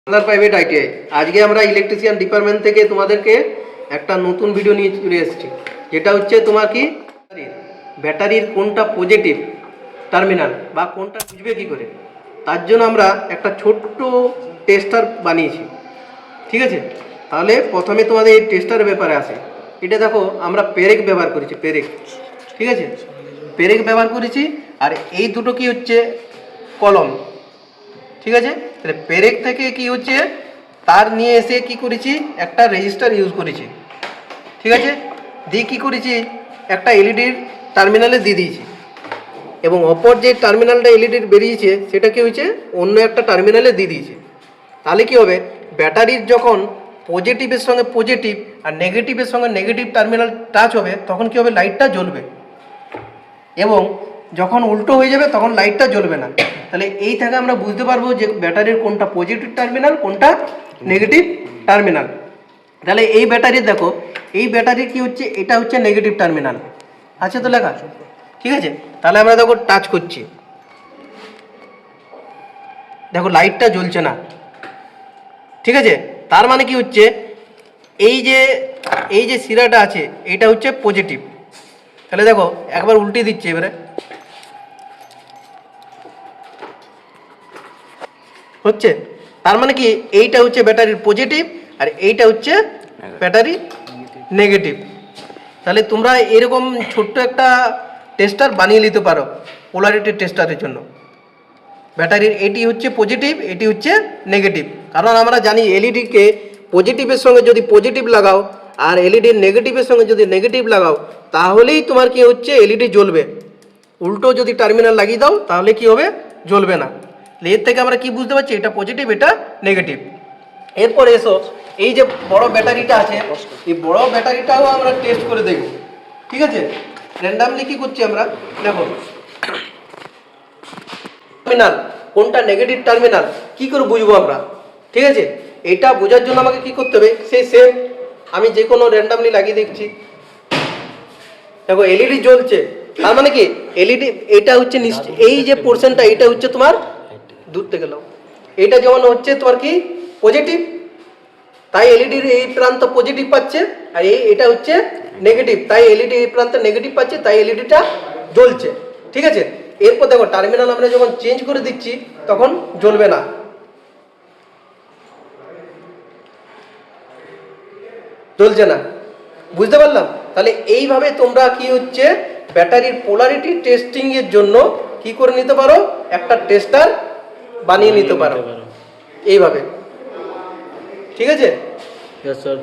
Private ITI আজকে আমরা electrician department থেকে তোমাদেরকে একটা নতুন ভিডিও নিয়ে চলে এসেছি, যেটা হচ্ছে তোমার কি ব্যাটারির কোনটা পজিটিভ টার্মিনাল বা কোনটা বুঝবে কী করে, তার জন্য আমরা একটা ছোট্ট টেস্টার বানিয়েছি। ঠিক আছে, তাহলে প্রথমে তোমাদের এই টেস্টারের ব্যাপারে আসে। এটা দেখো, আমরা পেরেক ব্যবহার করেছি, পেরেক। ঠিক আছে, পেরেক ব্যবহার করেছি। আর এই দুটো কি হচ্ছে কলম। ঠিক আছে, তাহলে পেরেক থেকে কি হচ্ছে তার নিয়ে এসে কি করেছি, একটা রেজিস্টার ইউজ করেছি। ঠিক আছে, দিয়ে কী করেছি, একটা এলইডির টার্মিনালে দিয়ে দিয়েছি, এবং অপর যে টার্মিনালটা এলইডির বেরিয়েছে সেটা কি হয়েছে অন্য একটা টার্মিনালে দিয়ে দিয়েছে। তাহলে কি হবে, ব্যাটারির যখন পজিটিভের সঙ্গে পজিটিভ আর নেগেটিভের সঙ্গে নেগেটিভ টার্মিনাল টাচ হবে, তখন কি হবে, লাইটটা জ্বলবে, এবং যখন উল্টো হয়ে যাবে তখন লাইটটা জ্বলবে না। তাহলে এই থেকে আমরা বুঝতে পারবো যে ব্যাটারির কোনটা পজিটিভ টার্মিনাল, কোনটা নেগেটিভ টার্মিনাল। তাহলে এই ব্যাটারির দেখো, এই ব্যাটারির কি হচ্ছে, এটা হচ্ছে নেগেটিভ টার্মিনাল, আছে তো লেখা। ঠিক আছে, তাহলে আমরা দেখো টাচ করছি, দেখো লাইটটা জ্বলছে না। ঠিক আছে, তার মানে কি হচ্ছে, এই যে শিরাটা আছে এটা হচ্ছে পজিটিভ। তাহলে দেখো একবার উল্টে দিচ্ছি, এবারে হচ্ছে, তার মানে কি এইটা হচ্ছে ব্যাটারির পজিটিভ আর এইটা হচ্ছে ব্যাটারি নেগেটিভ। তাহলে তোমরা এরকম ছোট্ট একটা টেস্টার বানিয়ে নিতে পারো পোলারিটি টেস্টারের জন্য। ব্যাটারির এটি হচ্ছে পজিটিভ, এটি হচ্ছে নেগেটিভ, কারণ আমরা জানি এলইডিকে পজিটিভের সঙ্গে যদি পজিটিভ লাগাও আর এলইডির নেগেটিভের সঙ্গে যদি নেগেটিভ লাগাও, তাহলেই তোমার কি হচ্ছে এলইডি জ্বলবে। উল্টো যদি টার্মিনাল লাগিয়ে দাও তাহলে কি হবে, জ্বলবে না। এর থেকে আমরা কি বুঝতে পারছি, এটা পজিটিভ, এটা নেগেটিভ। এরপরে এসো, এই যে বড় ব্যাটারিটা আছে, এই বড় ব্যাটারিটাও আমরা টেস্ট করে দেখব। ঠিক আছে, র্যান্ডামলি কি করছি আমরা, দেখো টার্মিনাল কোনটা নেগেটিভ টার্মিনাল কি করে বুঝবো আমরা। ঠিক আছে, এটা বোঝার জন্য আমাকে কি করতে হবে, সেই সেম আমি যে কোনো র্যান্ডামলি লাগিয়ে দেখছি। দেখো এলইডি জ্বলছে, তার মানে কি এলইডি এটা হচ্ছে এই যে পোর্শনটা এটা হচ্ছে তোমার দূর থেকে গেল, এটা যেমন হচ্ছে তোমার কি পজিটিভ, তাই এলইডির এই প্রান্ত পজিটিভ পাচ্ছে, আর এটা হচ্ছে নেগেটিভ, তাই এলইডি এই প্রান্ত নেগেটিভ পাচ্ছে, তাই এলইডিটা জ্বলছে। ঠিক আছে, এরপর দেখো টার্মিনাল আমরা যখন চেঞ্জ করে দিচ্ছি তখন জ্বলবে না, জ্বলছে না। বুঝতে পারলাম। তাহলে এইভাবে তোমরা কি হচ্ছে ব্যাটারির পোলারিটি টেস্টিং এর জন্য কি করে নিতে পারো, একটা টেস্টার বানিয়ে নিতে পারো এইভাবে। ঠিক আছে। Yes, sir.